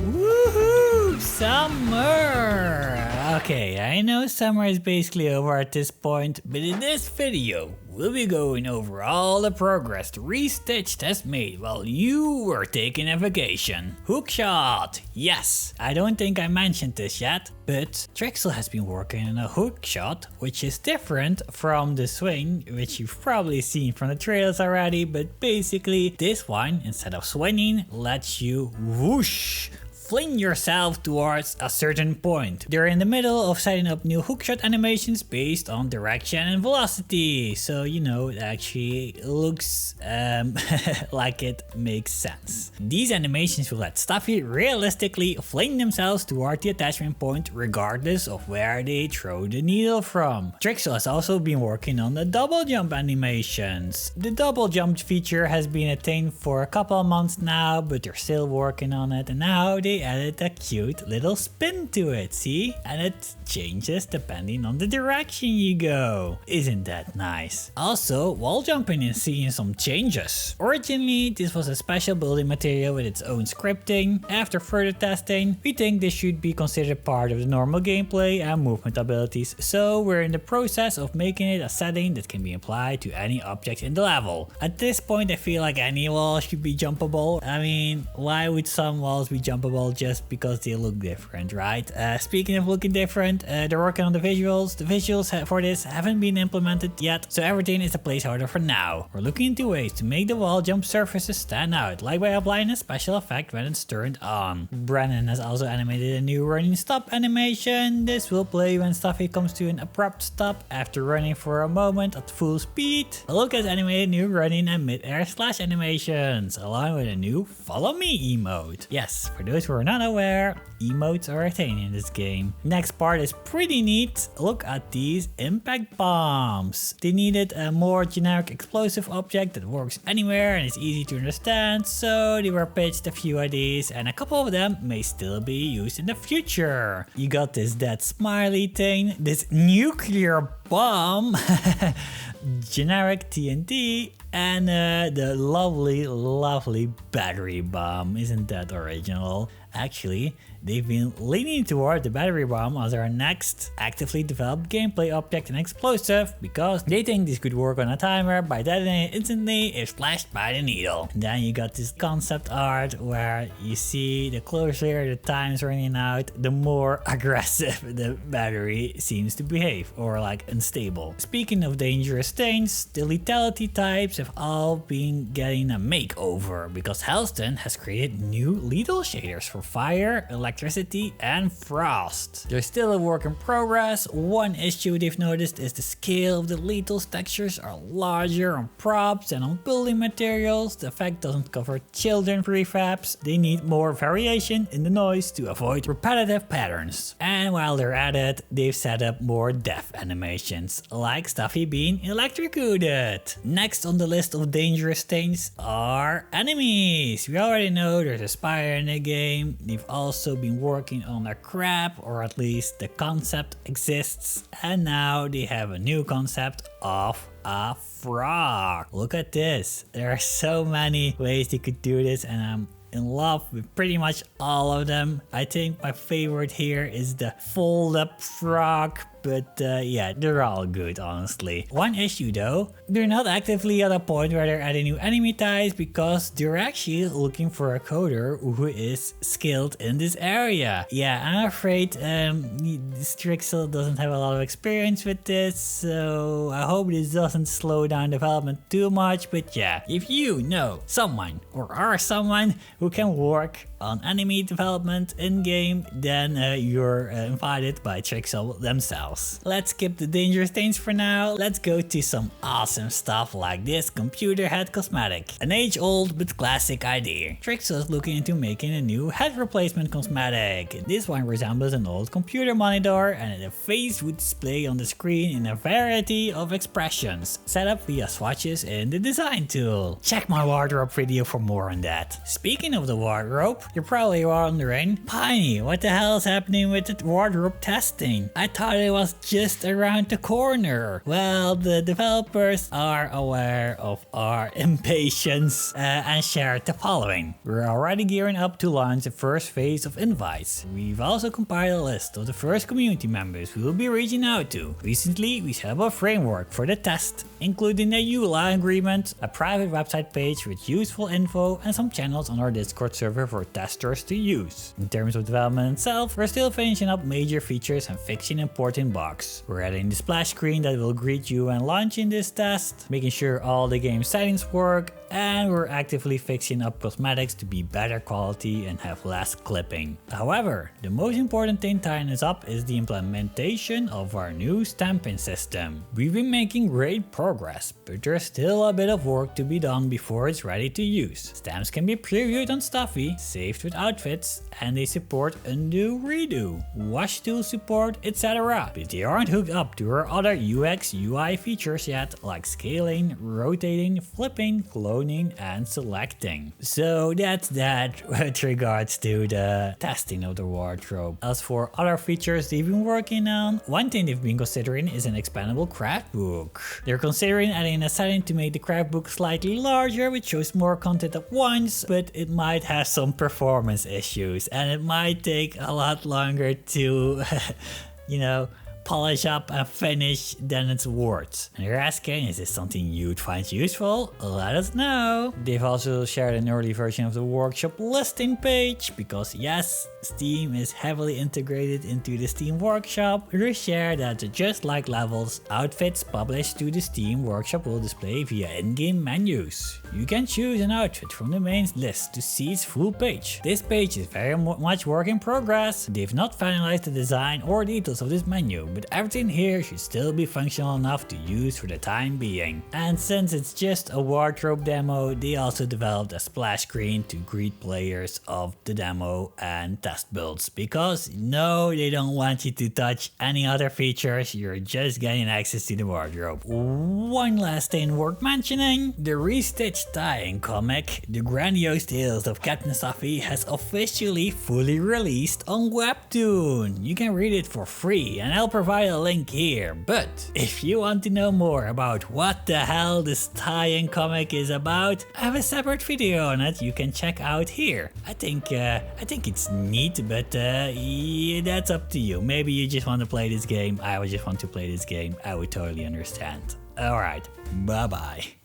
Woohoo! Summer! Okay, I know summer is basically over at this point, but in this video, we'll be going over all the progress Restitched has made while you were taking a vacation. Hookshot! Yes, I don't think I mentioned this yet, but Trixel has been working on a hookshot, which is different from the swing, which you've probably seen from the trailers already, but basically this one, instead of swinging, lets you whoosh, fling yourself towards a certain point. They're in the middle of setting up new hookshot animations based on direction and velocity. So, you know, it actually looks like it makes sense. These animations will let Stuffy realistically fling themselves toward the attachment point regardless of where they throw the needle from. Trixel has also been working on the double jump animations. The double jump feature has been attained for a couple of months now, but they're still working on it, and now they added a cute little spin to it, see? And it changes depending on the direction you go. Isn't that nice? Also, wall jumping is seeing some changes. Originally, this was a special building material with its own scripting. After further testing, we think this should be considered part of the normal gameplay and movement abilities, so we're in the process of making it a setting that can be applied to any object in the level. At this point, I feel like any wall should be jumpable. I mean, why would some walls be jumpable just because they look different, right? Speaking of looking different, they're working on the visuals. The visuals for this haven't been implemented yet, so everything is a placeholder for now. We're looking into ways to make the wall jump surfaces stand out, like by applying a special effect when it's turned on. Brennan has also animated a new running stop animation. This will play when Stuffy comes to an abrupt stop after running for a moment at full speed. Luke has animated new running and mid-air slash animations, along with a new follow me emote. Yes, for those who are not aware, emotes are a thing in this game. Next part is pretty neat. Look at these impact bombs. They needed a more generic explosive object that works anywhere and is easy to understand, so they were pitched a few ideas and a couple of them may still be used in the future. You got this dead smiley thing, this nuclear bomb, generic TNT, and the lovely battery bomb. Isn't that original? Actually, they've been leaning toward the battery bomb as our next actively developed gameplay object and explosive because they think this could work on a timer by detonating instantly if splashed by the needle. And then you got this concept art where you see the closer the time's running out, the more aggressive the battery seems to behave, or like unstable. Speaking of dangerous things, the lethality types have all been getting a makeover because Helston has created new lethal shaders for fire, electricity, and frost. They're still a work in progress. One issue they've noticed is the scale of the lethal textures are larger on props and on building materials. The effect doesn't cover children prefabs. They need more variation in the noise to avoid repetitive patterns. And while they're at it, they've set up more death animations, like Stuffy being electrocuted. Next on the list of dangerous things are enemies. We already know there's a spider in the game. They've also been working on a crab, or at least the concept exists, and now they have a new concept of a frog. Look at this. There are so many ways they could do this, and I'm in love with pretty much all of them. I think my favorite here is the fold up frog, but yeah, they're all good, honestly. One issue though, they're not actively at a point where they're adding new enemy types because they're actually looking for a coder who is skilled in this area. Yeah, I'm afraid Trixel doesn't have a lot of experience with this, so I hope this doesn't slow down development too much. But yeah, if you know someone or are someone who can work on enemy development in game, then you're invited by Trixel themselves. Let's skip the dangerous things for now. Let's go to some awesome stuff like this computer head cosmetic. An age-old but classic idea. Trixel is looking into making a new head replacement cosmetic. This one resembles an old computer monitor, and the face would display on the screen in a variety of expressions, set up via swatches in the design tool. Check my wardrobe video for more on that. Speaking of the wardrobe, You're probably wondering, Piney, what the hell is happening with the wardrobe testing? I thought it was just around the corner. Well, the developers are aware of our impatience and shared the following. We're already gearing up to launch the first phase of invites. We've also compiled a list of the first community members we will be reaching out to. Recently, we set up a framework for the test, including a EULA agreement, a private website page with useful info, and some channels on our Discord server for testers to use. In terms of development itself, we're still finishing up major features and fixing important bugs. We're adding the splash screen that will greet you when launching this test, making sure all the game settings work, and we're actively fixing up cosmetics to be better quality and have less clipping. However, the most important thing tying us up is the implementation of our new stamping system. We've been making great progress, but there's still a bit of work to be done before it's ready to use. Stamps can be previewed on Stuffy, saved with outfits, and they support undo, redo, wash tool support, etc. But they aren't hooked up to our other UX UI features yet, like scaling, rotating, flipping, cloning, and selecting. So that's that with regards to the testing of the wardrobe. As for other features they've been working on, one thing they've been considering is an expandable craft book. They're considering adding a setting to make the craft book slightly larger, which shows more content at once, but it might have some performance issues and it might take a lot longer to, you know, polish up and finish than it's worth. And you're asking, is this something you'd find useful? Let us know. They've also shared an early version of the workshop listing page because yes, Steam is heavily integrated into the Steam Workshop. They share that the Just Like levels, outfits published to the Steam Workshop will display via in-game menus. You can choose an outfit from the main list to see its full page. This page is very much work in progress. They've not finalized the design or details of this menu, but everything here should still be functional enough to use for the time being. And since it's just a wardrobe demo, they also developed a splash screen to greet players of the demo and test builds, because no, they don't want you to touch any other features, you're just getting access to the wardrobe. One last thing worth mentioning, the Restitched tie-in comic, The Grandiose Tales of Captain Stuffy, has officially fully released on Webtoon. You can read it for free and I'll provide a link here, but if you want to know more about what the hell this tie-in comic is about, I have a separate video on it you can check out here. I think it's neat, but yeah, that's up to you. Maybe you just want to play this game, I would just want to play this game, I would totally understand. Alright, bye bye.